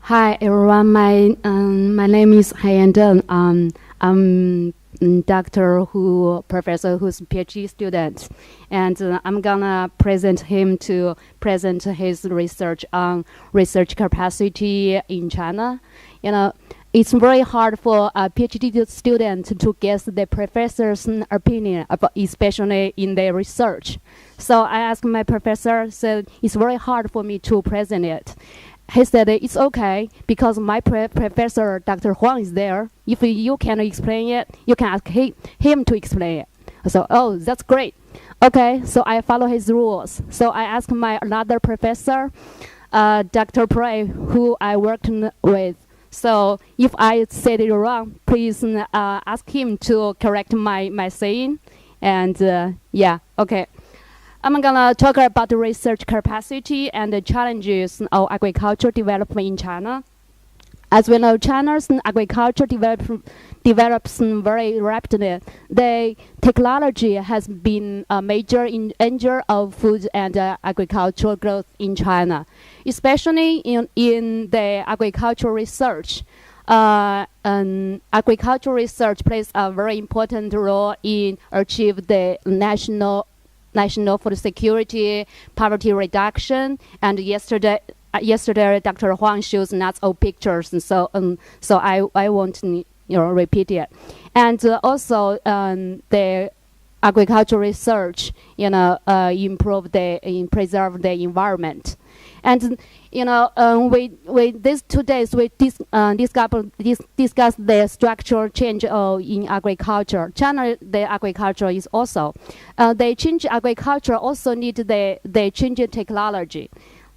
Hi everyone, my name is Haiyan Deng. I'm Doctor Hu professor who's PhD student, and I'm gonna present him to present his research on research capacity in China. You know, it's very hard for a PhD student to guess the professor's opinion, about, especially in their research. So I asked my professor, said it's very hard for me to present it. He said it's okay because my professor, Dr. Huang, is there. If you can explain it, you can ask him to explain it. So, oh, that's great. Okay, so I follow his rules. So I asked my another professor, Dr. Prey, who I worked with. So if I said it wrong, please ask him to correct my saying. And yeah, okay. I'm gonna talk about the research capacity and the challenges of agriculture development in China. As we know, China's agriculture develops very rapidly. The technology has been a major engine of food and agricultural growth in China, especially in the agricultural research. Agricultural research plays a very important role in achieve the national food security, poverty reduction, and yesterday Dr. Huang shows lots of pictures, and so I won't repeat it. And also the agricultural research preserve the environment. And with these 2 days we discuss the structural change in agriculture. China, the agriculture is also they change agriculture also need the change in technology,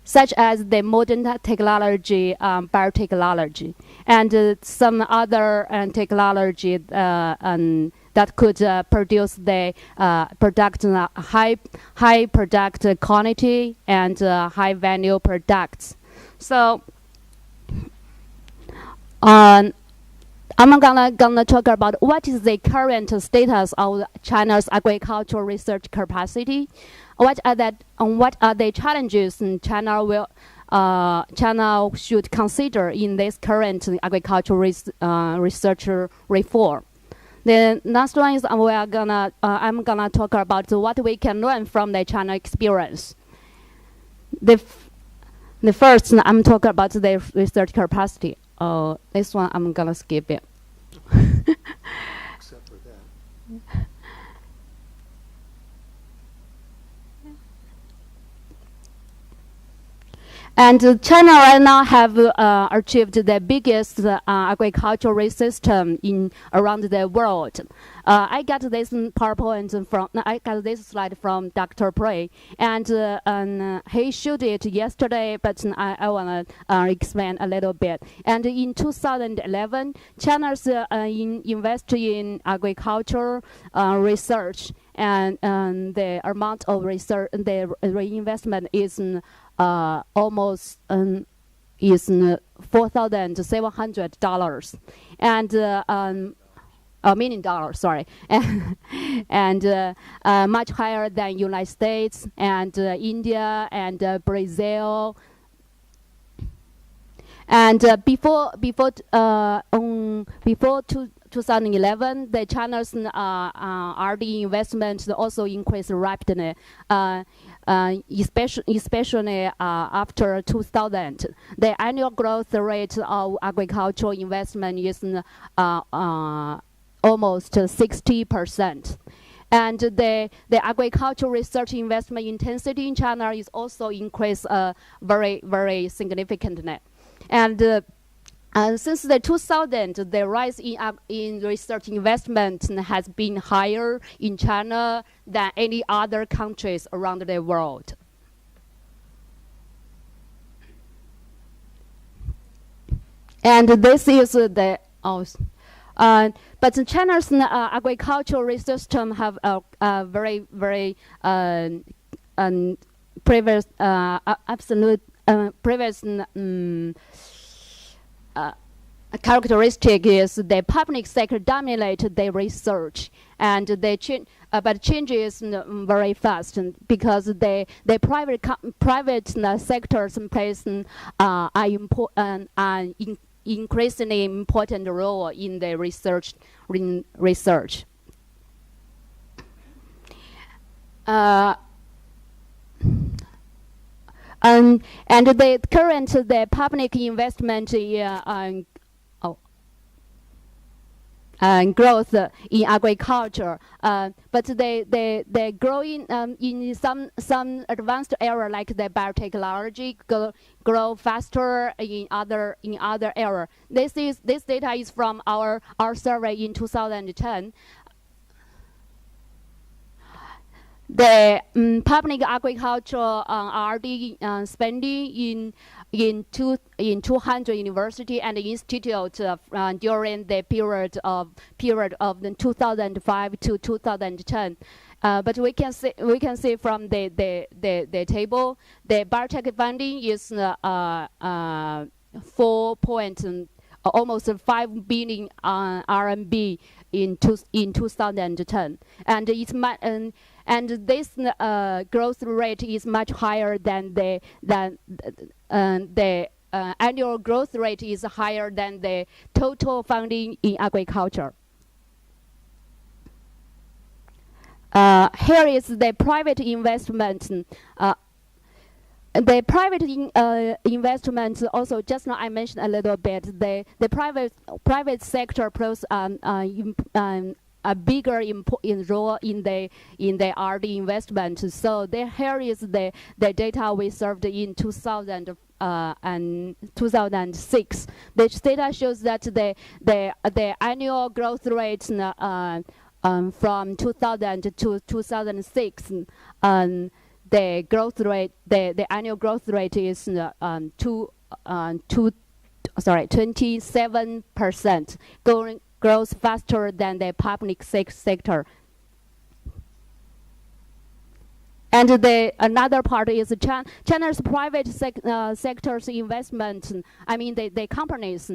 such as the modern technology, biotechnology, and some other technology that could produce the high product quantity and high value products. So I'm gonna talk about what is the current status of China's agricultural research capacity. What are the challenges China should consider in this current agricultural research reform? The last one is I'm gonna talk about what we can learn from the China experience. The first I'm talking about the research capacity. This one I'm gonna skip it. Except for that. And China right now have achieved the biggest agricultural system around the world. I got this PowerPoint I got this slide from Dr. Prey, and he showed it yesterday, but I want to explain a little bit. And in 2011, China's invest in agriculture research, and the amount of research, the reinvestment is almost is $4,700 and $1 million, sorry, and much higher than United States and India and Brazil. And before 2011, the China's R&D investment also increased rapidly, especially after 2000. The annual growth rate of agricultural investment is almost 60%. And the agricultural research investment intensity in China is also increased very, very significantly. And since the 2000, the rise in research investment has been higher in China than any other countries around the world. And this is the but China's agricultural research system have a very, very previous absolute previous characteristic is the public sector dominate the research, and they but changes very fast because the private sectors plays increasingly important role in the research. And the current the public investment growth in agriculture, but they growing in some advanced area like the biotechnology grow faster in other area. This data is from our survey in 2010. The public agricultural R&D spending in 200 university and institutes during the period of 2005 to 2010. But we can see from the table, the biotech funding is almost 5 billion RMB in 2010, and it's and this growth rate is much higher than the annual growth rate is higher than the total funding in agriculture. Here is the private investment. The private investments also, just now I mentioned a little bit. The private sector plays a bigger role in the R&D investment. So here is the data we served in 2006. This data shows that the annual growth rate from 2000 to 2006. The growth rate, the annual growth rate is 27%, grows faster than the public sector. And another part is China's private sector's investment. I mean, the companies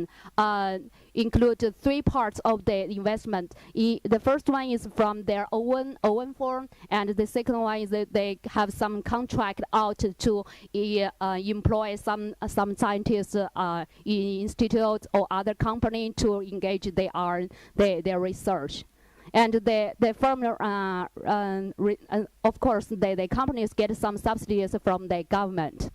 include 3 parts of the investment. The first one is from their own firm, and the second one is that they have some contract out to employ some scientists in institutes or other company to engage their research. And the firm, of course, the companies get some subsidies from the government.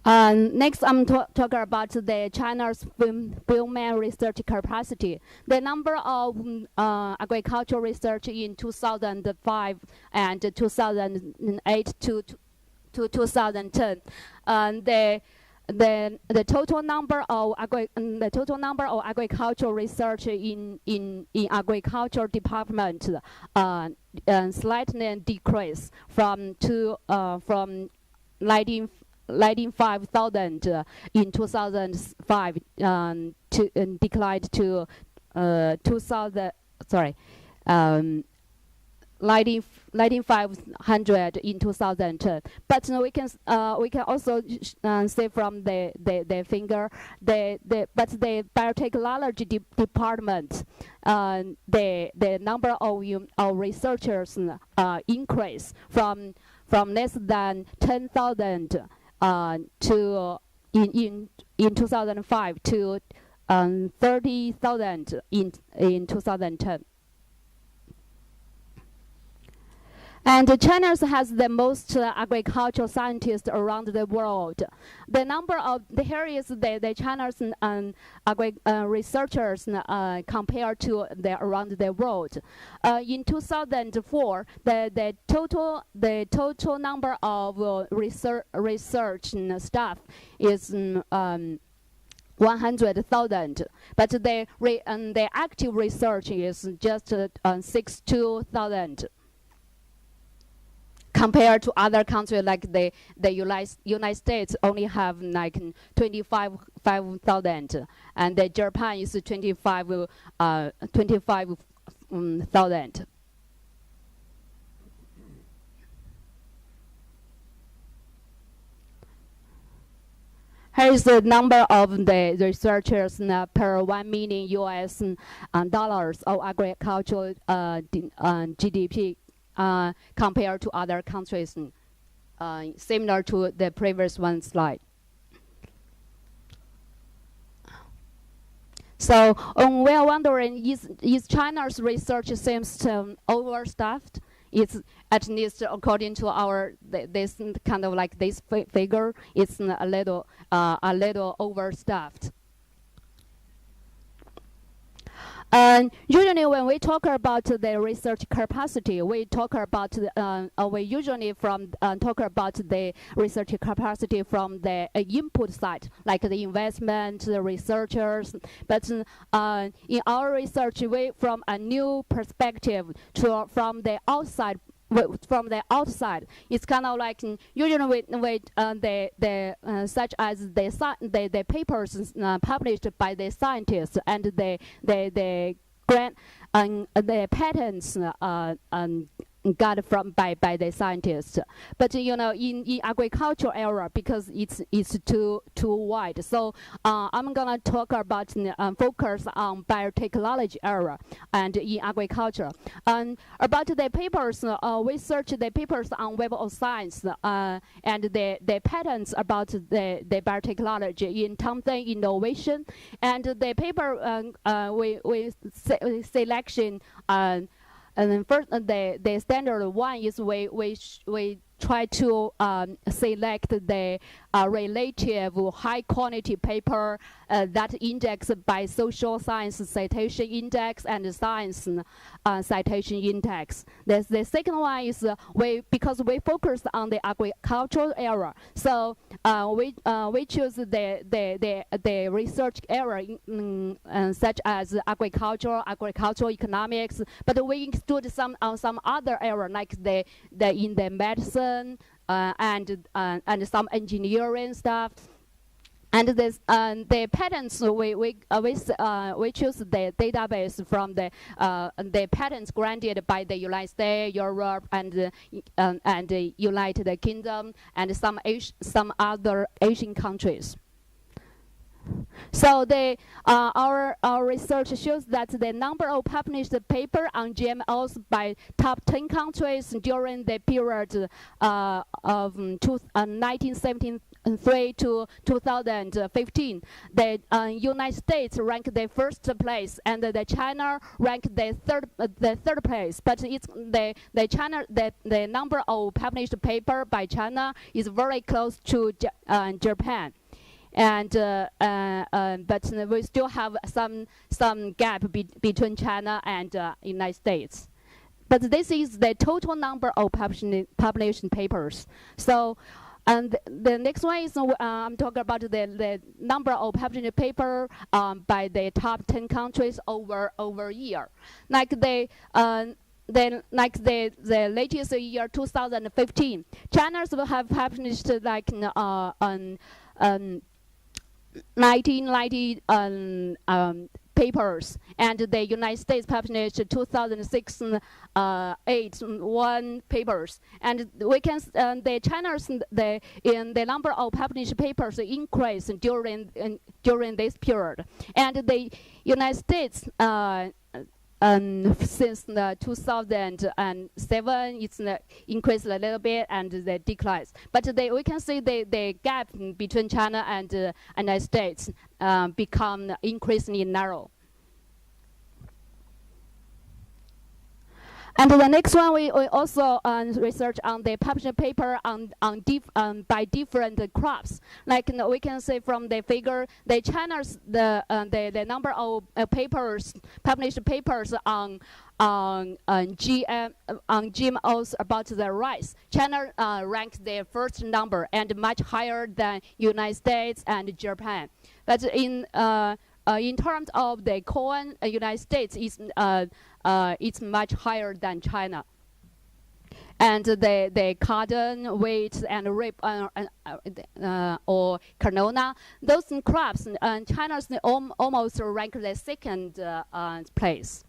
Next, I'm talking about the China's human research capacity. The number of agricultural research in 2005 and 2008 to 2010, the total number of agricultural research in agricultural department slightly decreased from 95,000 in 2005 to declined to 9,500 in 2010. But we can also say from the figure but the biotechnology department the number of researchers increase from less than 10,000 to in 2005 to 30,000 in 2010. And China has the most agricultural scientists around the world. The number of here is the China's researchers compared to around the world. In 2004, the total number of research staff is 100,000, but the active research is just 62,000. Compared to other countries like the United States only have like 25,000, and the Japan is 25,000. Here is the number of the researchers per 1 million US dollars of agricultural GDP compared to other countries, similar to the previous one slide. So we are wondering, is China's research system overstaffed? It's at least according to our this kind of like this figure, it's a little overstaffed. And usually when we talk about the research capacity, we talk about we usually talk about the research capacity from the input side, like the investment, the researchers. But in our research, we from a new perspective from the outside. It's kind of like usually such as the papers published by the scientists and the patents got from by the scientists. But in agriculture era, because it's too wide, so I'm gonna talk about focus on biotechnology era and in agriculture. And about the papers, we search the papers on Web of Science and the patents about the biotechnology in Thompson innovation, and the paper we selection. And then first, the standard one is we try to select the relative high quality paper that indexed by social science citation index and science citation index. The second one is because we focus on the agricultural era, so we choose the research area such as agricultural economics, but we include some other area like in the medicine and some engineering stuff. And this the patents we choose the database from the patents granted by the United States, Europe, and the United Kingdom, and some other Asian countries. So our research shows that the number of published paper on GMOs by top 10 countries during the period of 1973 to 2015, the United States ranked the first place, and the China ranked the third place. But it's the number of published paper by China is very close to Japan. And but we still have some gap between China and United States. But this is the total number of published papers. So, and the next one is I'm talking about the number of published paper by the top 10 countries over a year. Like the latest year 2015, China will have published like 1990 papers, and the United States published 2006 1 papers, and we can the China's the number of published papers increased during this period, and the United States since 2007, it's increased a little bit and the declines. But we can see the gap between China and United States become increasingly narrow. And the next one, we also research on the published paper by different crops. Like we can see from the figure, the China's the number of published papers on GMOs about the rice. China ranked the first number and much higher than United States and Japan. But in terms of the corn, United States is it's much higher than China. And the cotton, wheat, and rape or canola, those crops, China's almost ranked the second place.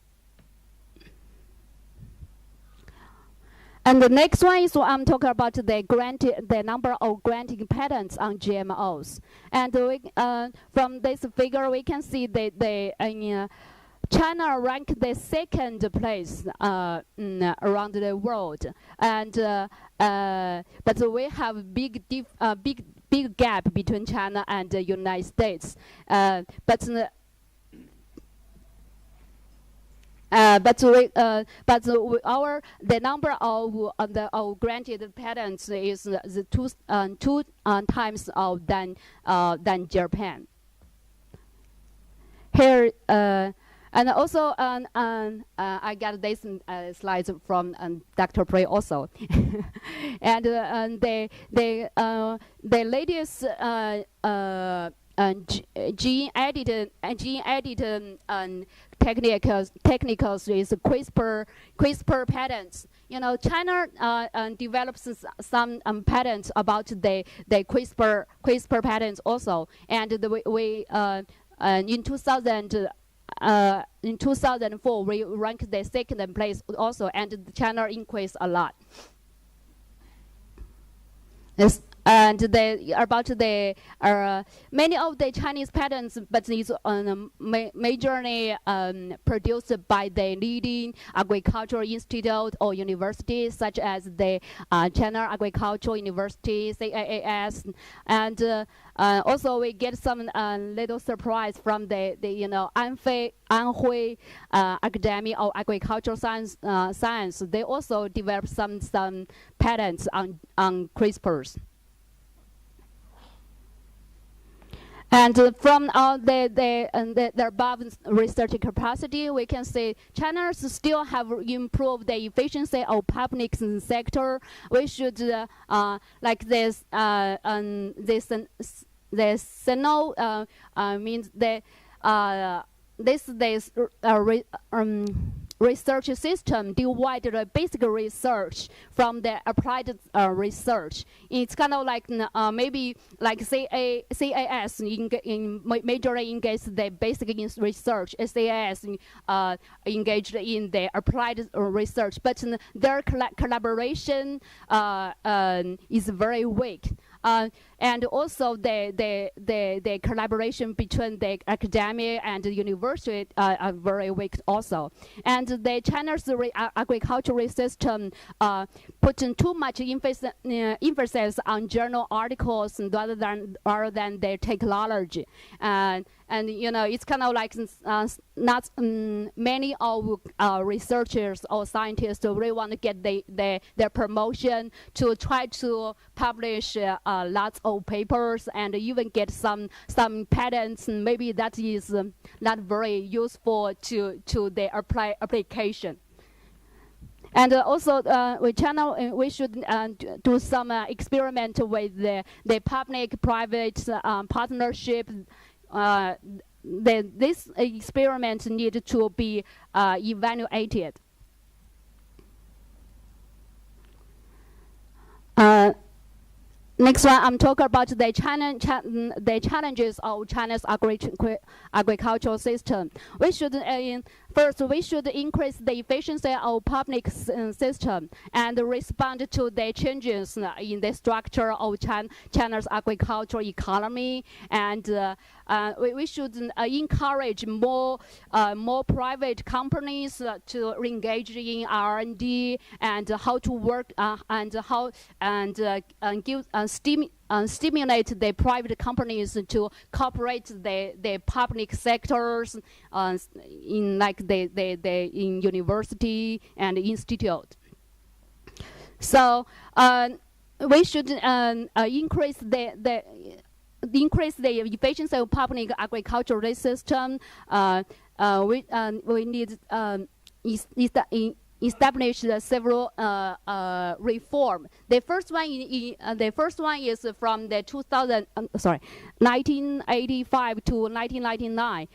And the next one is I'm talking about the number of granting patents on GMOs. And from this figure, we can see that China ranked the second place around the world, and but we have big gap between China and the United States. The number of granted patents is the two times of than Japan. Here and also I got this slides from Dr. Prey also, and the latest gene edited technicals is CRISPR patents. You know, China develops some patents about the CRISPR patents also, and in 2004 we ranked the second place also, and China increased a lot. Yes. And many of the Chinese patents, but is majorly produced by the leading agricultural institute or universities, such as the China Agricultural University, CAAS, and also we get some little surprise from the Anhui Academy of Agricultural Science. They also developed some patents on CRISPRs. And from the above research capacity, we can say China still have improved the efficiency of public sector. We should like this means this research system divided the basic research from the applied research. It's kind of like maybe like CAS majorly engaged the basic research. SAS engaged in the applied research, but their collaboration is very weak. And also the collaboration between the academia and the university are very weak also. And the China's agricultural system put too much emphasis on journal articles rather than their technology. And you know, it's kind of like not many of researchers or scientists really want to get their promotion to try to publish lots of papers and even get some patents. And maybe that is not very useful to the application. And also, with China, we should do some experiment with the public-private partnership. This experiment needs to be evaluated. Next one, I'm talking about the challenges of China's agricultural system. We should first we should increase the efficiency of public system and respond to the changes in the structure of China's agricultural economy, and we should encourage more private companies to engage in R&D and how to work stimulate the private companies to cooperate the public sectors in like in university and institute. So we should increase the efficiency of public agricultural system. We need establish several reform. The first one is from the 1985 to 1999.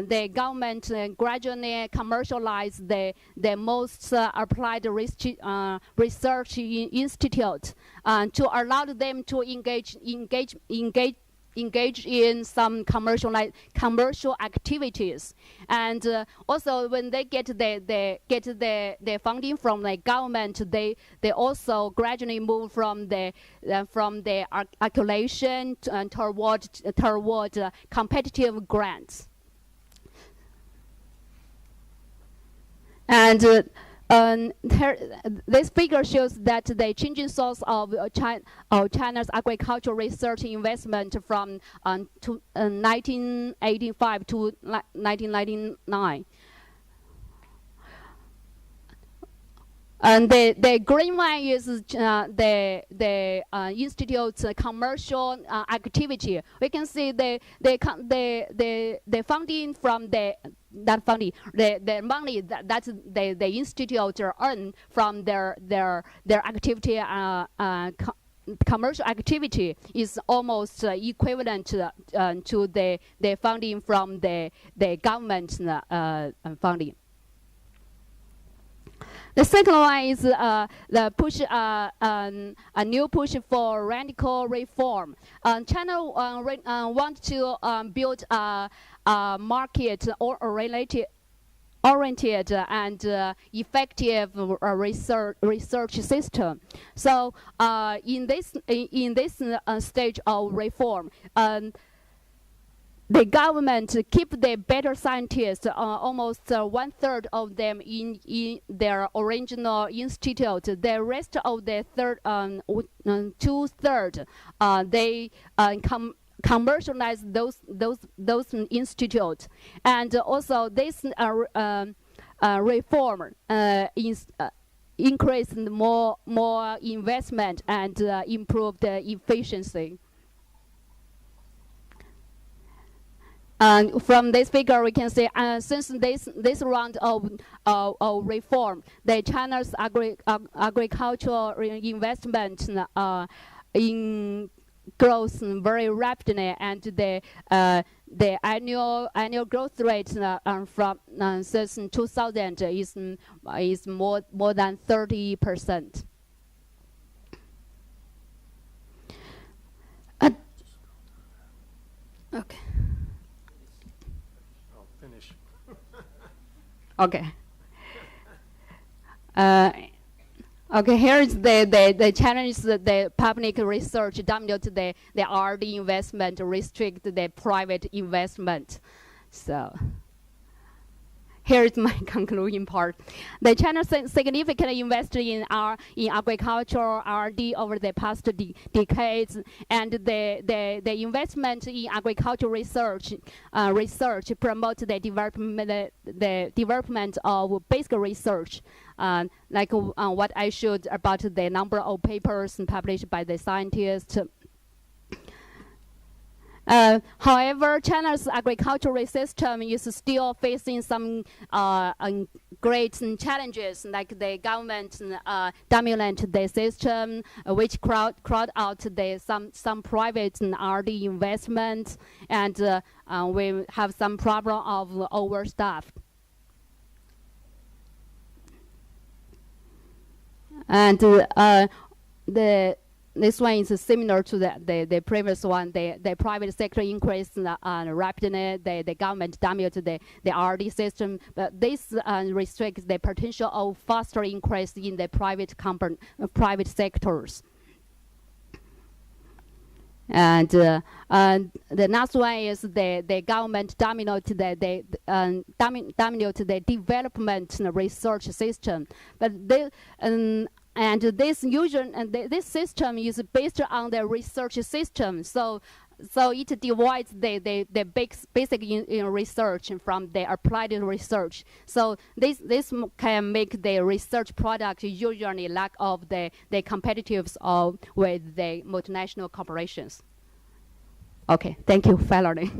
The government gradually commercialized the most applied research institute to allow them to engage engage in some commercial activities, and also when they get the funding from the government, they also gradually move from the accumulation toward competitive grants. And this figure shows that the changing source of China's agricultural research investment from 1985 to 1999. And the green one is the institute's commercial activity. We can see the funding from the money that the institute earn from their activity, commercial activity, is almost equivalent to the funding from the government funding. The second one is the push, a new push for radical reform. China wants to build a market oriented and effective research system. So in this stage of reform, the government keep the better scientists, almost 1/3 of them in their original institute. The rest of the 2/3, they commercialize those institutes. And also this reform increase more investment and improve the efficiency. And from this figure, we can see since this round of reform, the China's agricultural investment grows very rapidly, and the annual growth rate from since 2000 is more than 30%. Okay. Finish. Okay. Okay, here is the challenge. The public research dominate the R&D investment, restrict the private investment. So here is my concluding part. The China significantly invested in agricultural R&D over the past decades, and the investment in agricultural research promote the development of basic research, like what I showed about the number of papers published by the scientists. However, China's agricultural system is still facing some great challenges, like the government dominate the system, which crowd out some private R&D investment, and we have some problem of overstaffed. And this one is similar to the previous one. The private sector increased rapidly. The government dominated the R&D system, but this restricts the potential of faster increase in the private sectors. And the last one is the government dominated the development research system, but and this system is based on the research system, so it divides the basic research from the applied research. So this can make the research product usually lack of the competitiveness with the multinational corporations. Okay, thank you, Valerie.